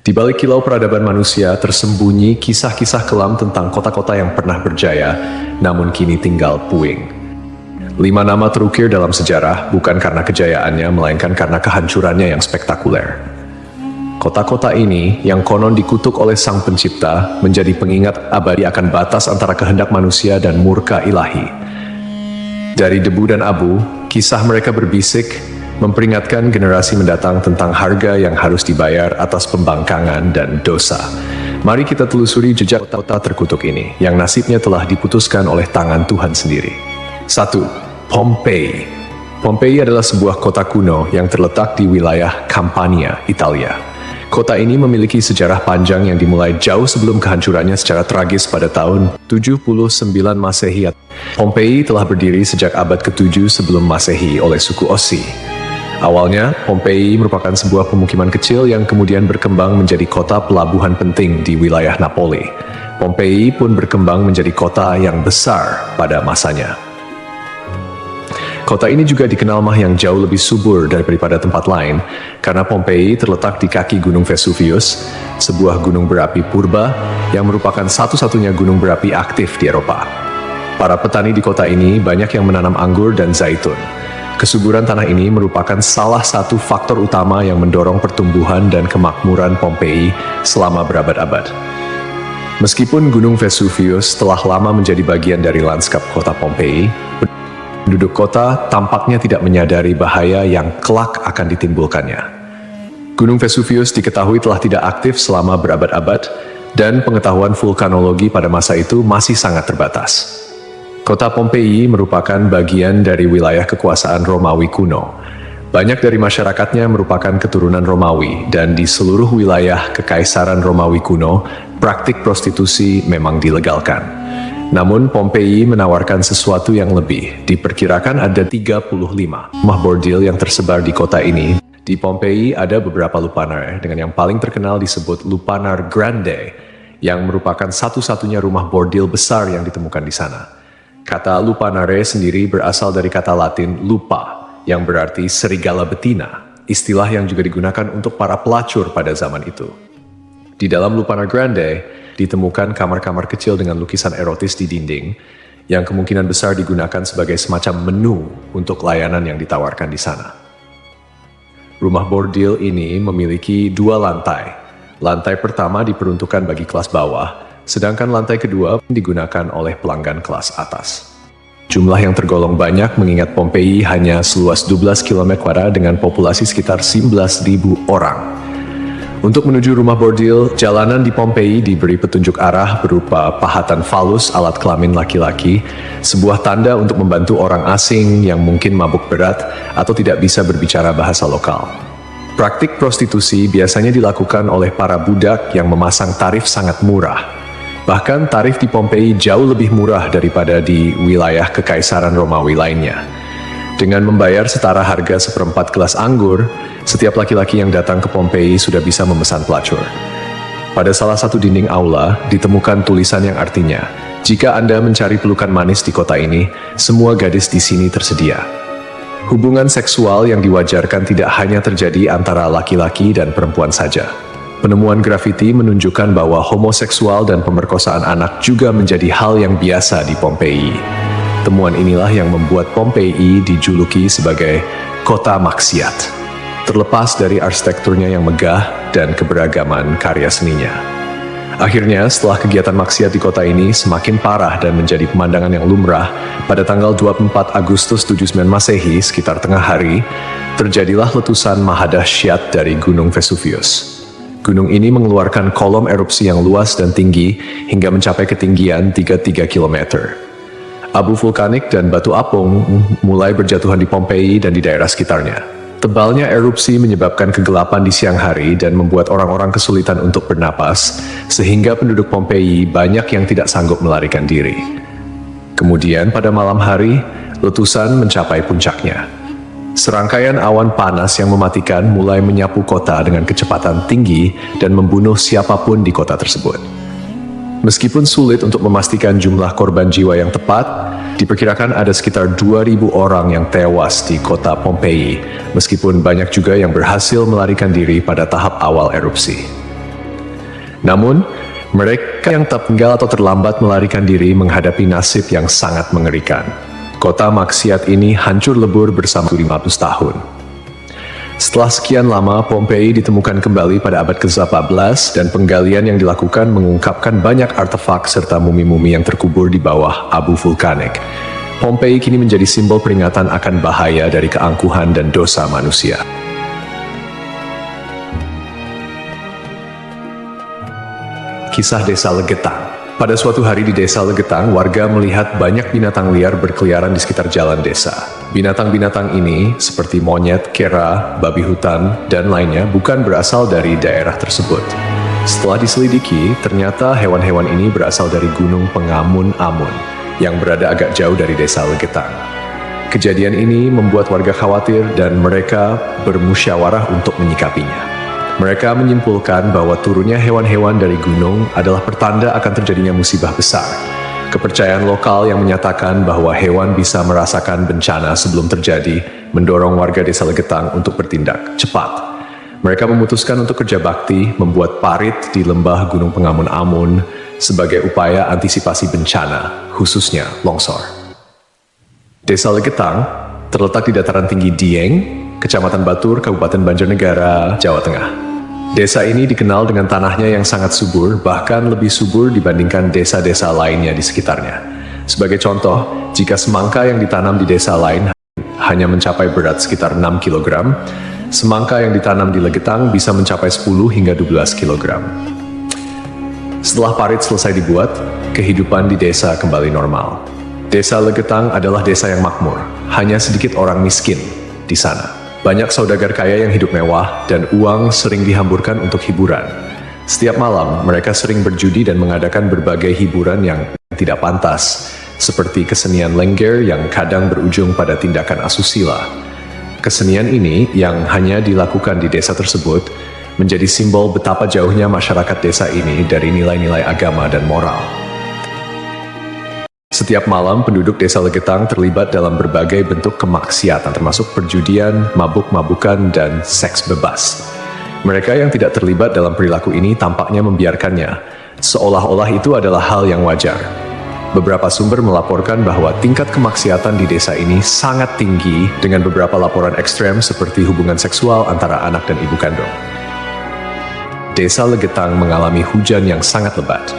Di balik kilau peradaban manusia tersembunyi kisah-kisah kelam tentang kota-kota yang pernah berjaya, namun kini tinggal puing. 5 nama terukir dalam sejarah bukan karena kejayaannya, melainkan karena kehancurannya yang spektakuler. Kota-kota ini, yang konon dikutuk oleh Sang Pencipta, menjadi pengingat abadi akan batas antara kehendak manusia dan murka ilahi. Dari debu dan abu, kisah mereka berbisik, memperingatkan generasi mendatang tentang harga yang harus dibayar atas pembangkangan dan dosa. Mari kita telusuri jejak kota terkutuk ini, yang nasibnya telah diputuskan oleh tangan Tuhan sendiri. 1. Pompei. Pompei adalah sebuah kota kuno yang terletak di wilayah Campania, Italia. Kota ini memiliki sejarah panjang yang dimulai jauh sebelum kehancurannya secara tragis pada tahun 79 Masehi. Pompei telah berdiri sejak abad ke-7 sebelum Masehi oleh suku Ossi. Awalnya, Pompei merupakan sebuah pemukiman kecil yang kemudian berkembang menjadi kota pelabuhan penting di wilayah Napoli. Pompei pun berkembang menjadi kota yang besar pada masanya. Kota ini juga dikenal yang jauh lebih subur daripada tempat lain, karena Pompei terletak di kaki Gunung Vesuvius, sebuah gunung berapi purba yang merupakan satu-satunya gunung berapi aktif di Eropa. Para petani di kota ini banyak yang menanam anggur dan zaitun. Kesuburan tanah ini merupakan salah satu faktor utama yang mendorong pertumbuhan dan kemakmuran Pompei selama berabad-abad. Meskipun Gunung Vesuvius telah lama menjadi bagian dari lanskap kota Pompei, penduduk kota tampaknya tidak menyadari bahaya yang kelak akan ditimbulkannya. Gunung Vesuvius diketahui telah tidak aktif selama berabad-abad, dan pengetahuan vulkanologi pada masa itu masih sangat terbatas. Kota Pompei merupakan bagian dari wilayah kekuasaan Romawi kuno. Banyak dari masyarakatnya merupakan keturunan Romawi, dan di seluruh wilayah Kekaisaran Romawi kuno, praktik prostitusi memang dilegalkan. Namun Pompei menawarkan sesuatu yang lebih. Diperkirakan ada 35 rumah bordil yang tersebar di kota ini. Di Pompei ada beberapa lupanar, dengan yang paling terkenal disebut Lupanar Grande, yang merupakan satu-satunya rumah bordil besar yang ditemukan di sana. Kata lupanare sendiri berasal dari kata Latin lupa, yang berarti serigala betina, istilah yang juga digunakan untuk para pelacur pada zaman itu. Di dalam Lupanar Grande, ditemukan kamar-kamar kecil dengan lukisan erotis di dinding, yang kemungkinan besar digunakan sebagai semacam menu untuk layanan yang ditawarkan di sana. Rumah bordil ini memiliki 2 lantai. Lantai pertama diperuntukkan bagi kelas bawah, sedangkan lantai kedua digunakan oleh pelanggan kelas atas. Jumlah yang tergolong banyak mengingat Pompei hanya seluas 12 km² dengan populasi sekitar 11.000 orang. Untuk menuju rumah bordil, jalanan di Pompei diberi petunjuk arah berupa pahatan falus alat kelamin laki-laki, sebuah tanda untuk membantu orang asing yang mungkin mabuk berat atau tidak bisa berbicara bahasa lokal. Praktik prostitusi biasanya dilakukan oleh para budak yang memasang tarif sangat murah. Bahkan tarif di Pompei jauh lebih murah daripada di wilayah Kekaisaran Romawi lainnya. Dengan membayar setara harga seperempat gelas anggur, setiap laki-laki yang datang ke Pompei sudah bisa memesan pelacur. Pada salah satu dinding aula, ditemukan tulisan yang artinya, "Jika Anda mencari pelukan manis di kota ini, semua gadis di sini tersedia." Hubungan seksual yang diwajarkan tidak hanya terjadi antara laki-laki dan perempuan saja. Penemuan grafiti menunjukkan bahwa homoseksual dan pemerkosaan anak juga menjadi hal yang biasa di Pompei. Temuan inilah yang membuat Pompei dijuluki sebagai kota maksiat, terlepas dari arsitekturnya yang megah dan keberagaman karya seninya. Akhirnya, setelah kegiatan maksiat di kota ini semakin parah dan menjadi pemandangan yang lumrah, pada tanggal 24 Agustus 79 Masehi, sekitar tengah hari, terjadilah letusan mahadahsyat dari Gunung Vesuvius. Gunung ini mengeluarkan kolom erupsi yang luas dan tinggi hingga mencapai ketinggian 33 km. Abu vulkanik dan batu apung mulai berjatuhan di Pompei dan di daerah sekitarnya. Tebalnya erupsi menyebabkan kegelapan di siang hari dan membuat orang-orang kesulitan untuk bernapas, sehingga penduduk Pompei banyak yang tidak sanggup melarikan diri. Kemudian pada malam hari, letusan mencapai puncaknya. Serangkaian awan panas yang mematikan mulai menyapu kota dengan kecepatan tinggi dan membunuh siapapun di kota tersebut. Meskipun sulit untuk memastikan jumlah korban jiwa yang tepat, diperkirakan ada sekitar 2.000 orang yang tewas di kota Pompei, meskipun banyak juga yang berhasil melarikan diri pada tahap awal erupsi. Namun, mereka yang tertinggal atau terlambat melarikan diri menghadapi nasib yang sangat mengerikan. Kota maksiat ini hancur lebur bersama 500 tahun. Setelah sekian lama, Pompei ditemukan kembali pada abad ke-14 dan penggalian yang dilakukan mengungkapkan banyak artefak serta mumi-mumi yang terkubur di bawah abu vulkanik. Pompei kini menjadi simbol peringatan akan bahaya dari keangkuhan dan dosa manusia. Kisah Desa Legetang. Pada suatu hari di Desa Legetang, warga melihat banyak binatang liar berkeliaran di sekitar jalan desa. Binatang-binatang ini, seperti monyet, kera, babi hutan, dan lainnya, bukan berasal dari daerah tersebut. Setelah diselidiki, ternyata hewan-hewan ini berasal dari Gunung Pengamun-Amun, yang berada agak jauh dari Desa Legetang. Kejadian ini membuat warga khawatir dan mereka bermusyawarah untuk menyikapinya. Mereka menyimpulkan bahwa turunnya hewan-hewan dari gunung adalah pertanda akan terjadinya musibah besar. Kepercayaan lokal yang menyatakan bahwa hewan bisa merasakan bencana sebelum terjadi mendorong warga Desa Legetang untuk bertindak cepat. Mereka memutuskan untuk kerja bakti membuat parit di lembah Gunung Pengamun-Amun sebagai upaya antisipasi bencana, khususnya longsor. Desa Legetang terletak di dataran tinggi Dieng, Kecamatan Batur, Kabupaten Banjarnegara, Jawa Tengah. Desa ini dikenal dengan tanahnya yang sangat subur, bahkan lebih subur dibandingkan desa-desa lainnya di sekitarnya. Sebagai contoh, jika semangka yang ditanam di desa lain hanya mencapai berat sekitar 6 kg, semangka yang ditanam di Legetang bisa mencapai 10 hingga 12 kg. Setelah parit selesai dibuat, kehidupan di desa kembali normal. Desa Legetang adalah desa yang makmur, hanya sedikit orang miskin di sana. Banyak saudagar kaya yang hidup mewah dan uang sering dihamburkan untuk hiburan. Setiap malam, mereka sering berjudi dan mengadakan berbagai hiburan yang tidak pantas, seperti kesenian lengger yang kadang berujung pada tindakan asusila. Kesenian ini yang hanya dilakukan di desa tersebut menjadi simbol betapa jauhnya masyarakat desa ini dari nilai-nilai agama dan moral. Setiap malam, penduduk Desa Legetang terlibat dalam berbagai bentuk kemaksiatan, termasuk perjudian, mabuk-mabukan, dan seks bebas. Mereka yang tidak terlibat dalam perilaku ini tampaknya membiarkannya, seolah-olah itu adalah hal yang wajar. Beberapa sumber melaporkan bahwa tingkat kemaksiatan di desa ini sangat tinggi, dengan beberapa laporan ekstrem seperti hubungan seksual antara anak dan ibu kandung. Desa Legetang mengalami hujan yang sangat lebat.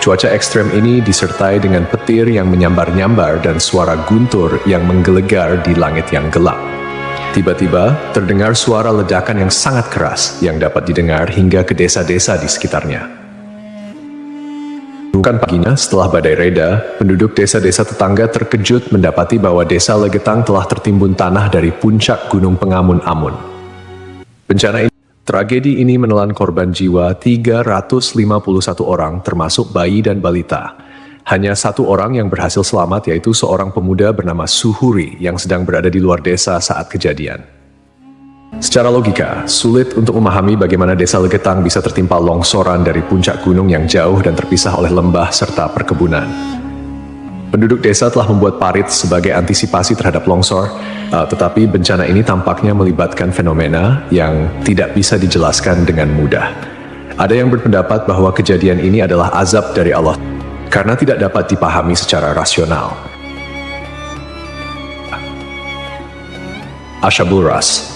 Cuaca ekstrem ini disertai dengan petir yang menyambar-nyambar dan suara guntur yang menggelegar di langit yang gelap. Tiba-tiba, terdengar suara ledakan yang sangat keras yang dapat didengar hingga ke desa-desa di sekitarnya. Bukan paginya, setelah badai reda, penduduk desa-desa tetangga terkejut mendapati bahwa Desa Legetang telah tertimbun tanah dari puncak Gunung Pengamun-Amun. Tragedi ini menelan korban jiwa 351 orang, termasuk bayi dan balita. Hanya satu orang yang berhasil selamat, yaitu seorang pemuda bernama Suhuri yang sedang berada di luar desa saat kejadian. Secara logika, sulit untuk memahami bagaimana Desa Legetang bisa tertimpa longsoran dari puncak gunung yang jauh dan terpisah oleh lembah serta perkebunan. Penduduk desa telah membuat parit sebagai antisipasi terhadap longsor, tetapi bencana ini tampaknya melibatkan fenomena yang tidak bisa dijelaskan dengan mudah. Ada yang berpendapat bahwa kejadian ini adalah azab dari Allah, karena tidak dapat dipahami secara rasional. Ashabul Ras.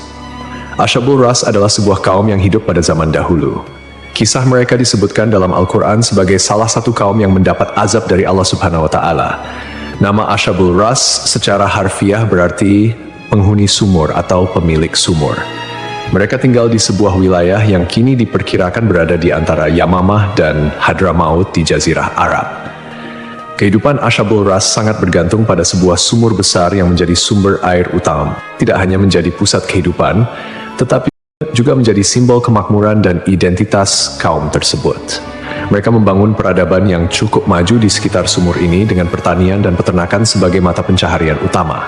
Ashabul Ras adalah sebuah kaum yang hidup pada zaman dahulu. Kisah mereka disebutkan dalam Al-Quran sebagai salah satu kaum yang mendapat azab dari Allah Subhanahu wa Ta'ala. Nama Ashabul Ras secara harfiah berarti penghuni sumur atau pemilik sumur. Mereka tinggal di sebuah wilayah yang kini diperkirakan berada di antara Yamamah dan Hadramaut di Jazirah Arab. Kehidupan Ashabul Ras sangat bergantung pada sebuah sumur besar yang menjadi sumber air utama. Tidak hanya menjadi pusat kehidupan, tetapi juga menjadi simbol kemakmuran dan identitas kaum tersebut. Mereka membangun peradaban yang cukup maju di sekitar sumur ini dengan pertanian dan peternakan sebagai mata pencaharian utama.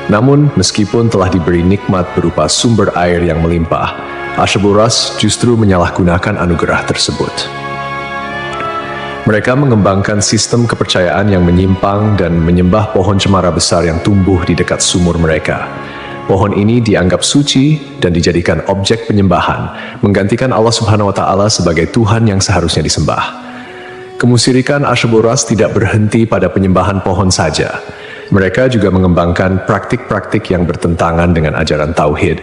Namun, meskipun telah diberi nikmat berupa sumber air yang melimpah, Ashabul Ras justru menyalahgunakan anugerah tersebut. Mereka mengembangkan sistem kepercayaan yang menyimpang dan menyembah pohon cemara besar yang tumbuh di dekat sumur mereka. Pohon ini dianggap suci dan dijadikan objek penyembahan, menggantikan Allah Subhanahu wa Ta'ala sebagai Tuhan yang seharusnya disembah. Kemusyrikan Asyabul Ras tidak berhenti pada penyembahan pohon saja. Mereka juga mengembangkan praktik-praktik yang bertentangan dengan ajaran tauhid,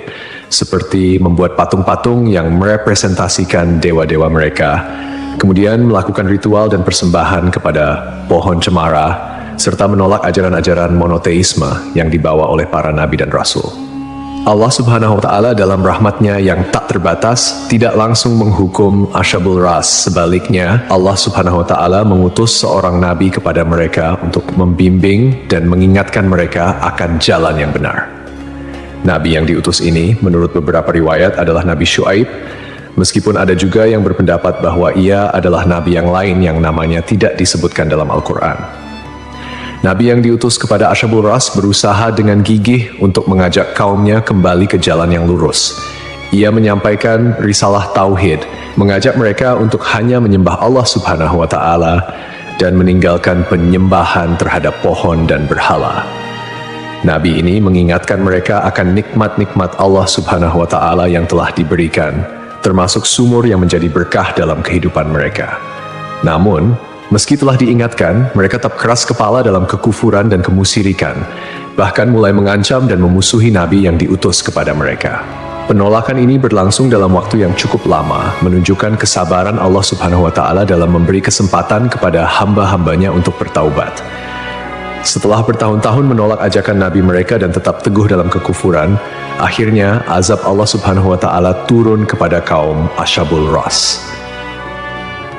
seperti membuat patung-patung yang merepresentasikan dewa-dewa mereka, kemudian melakukan ritual dan persembahan kepada pohon cemara, serta menolak ajaran-ajaran monoteisme yang dibawa oleh para nabi dan rasul. Allah Subhanahu wa Ta'ala dalam rahmatnya yang tak terbatas tidak langsung menghukum Asyabul Ras. Sebaliknya, Allah Subhanahu wa Ta'ala mengutus seorang nabi kepada mereka untuk membimbing dan mengingatkan mereka akan jalan yang benar. Nabi yang diutus ini, menurut beberapa riwayat, adalah Nabi Syuaib, meskipun ada juga yang berpendapat bahwa ia adalah nabi yang lain yang namanya tidak disebutkan dalam Al-Quran. Nabi yang diutus kepada Asyabul Ras berusaha dengan gigih untuk mengajak kaumnya kembali ke jalan yang lurus. Ia menyampaikan risalah tauhid, mengajak mereka untuk hanya menyembah Allah Subhanahu wa Ta'ala dan meninggalkan penyembahan terhadap pohon dan berhala. Nabi ini mengingatkan mereka akan nikmat-nikmat Allah Subhanahu wa Ta'ala yang telah diberikan, termasuk sumur yang menjadi berkah dalam kehidupan mereka. Namun, meski telah diingatkan, mereka tetap keras kepala dalam kekufuran dan kemusyrikan, bahkan mulai mengancam dan memusuhi Nabi yang diutus kepada mereka. Penolakan ini berlangsung dalam waktu yang cukup lama, menunjukkan kesabaran Allah Subhanahu wa Ta'ala dalam memberi kesempatan kepada hamba-hambanya untuk bertaubat. Setelah bertahun-tahun menolak ajakan Nabi mereka dan tetap teguh dalam kekufuran, akhirnya azab Allah Subhanahu wa Ta'ala turun kepada kaum Asyabul Ras.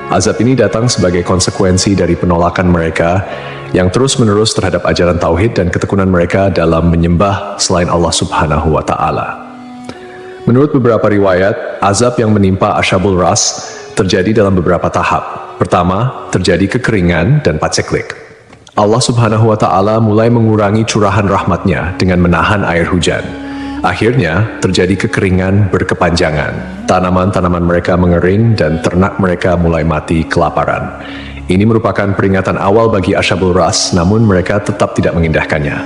Azab ini datang sebagai konsekuensi dari penolakan mereka yang terus-menerus terhadap ajaran tauhid dan ketekunan mereka dalam menyembah selain Allah Subhanahu wa Ta'ala. Menurut beberapa riwayat, azab yang menimpa Asyabul Ras terjadi dalam beberapa tahap. Pertama, terjadi kekeringan dan paceklik. Allah Subhanahu wa Ta'ala mulai mengurangi curahan rahmatnya dengan menahan air hujan. Akhirnya, terjadi kekeringan berkepanjangan. Tanaman-tanaman mereka mengering dan ternak mereka mulai mati kelaparan. Ini merupakan peringatan awal bagi Asyabul Ras, namun mereka tetap tidak mengindahkannya.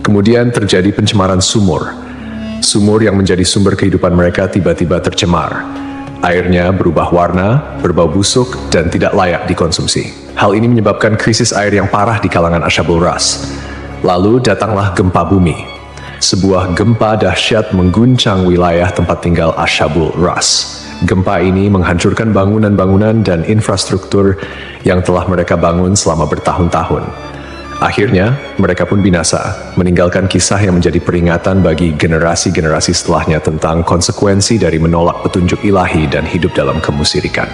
Kemudian terjadi pencemaran sumur. Sumur yang menjadi sumber kehidupan mereka tiba-tiba tercemar. Airnya berubah warna, berbau busuk, dan tidak layak dikonsumsi. Hal ini menyebabkan krisis air yang parah di kalangan Asyabul Ras. Lalu datanglah gempa bumi. Sebuah gempa dahsyat mengguncang wilayah tempat tinggal Asyabul Ras. Gempa ini menghancurkan bangunan-bangunan dan infrastruktur yang telah mereka bangun selama bertahun-tahun. Akhirnya, mereka pun binasa, meninggalkan kisah yang menjadi peringatan bagi generasi-generasi setelahnya tentang konsekuensi dari menolak petunjuk ilahi dan hidup dalam kemusyrikan.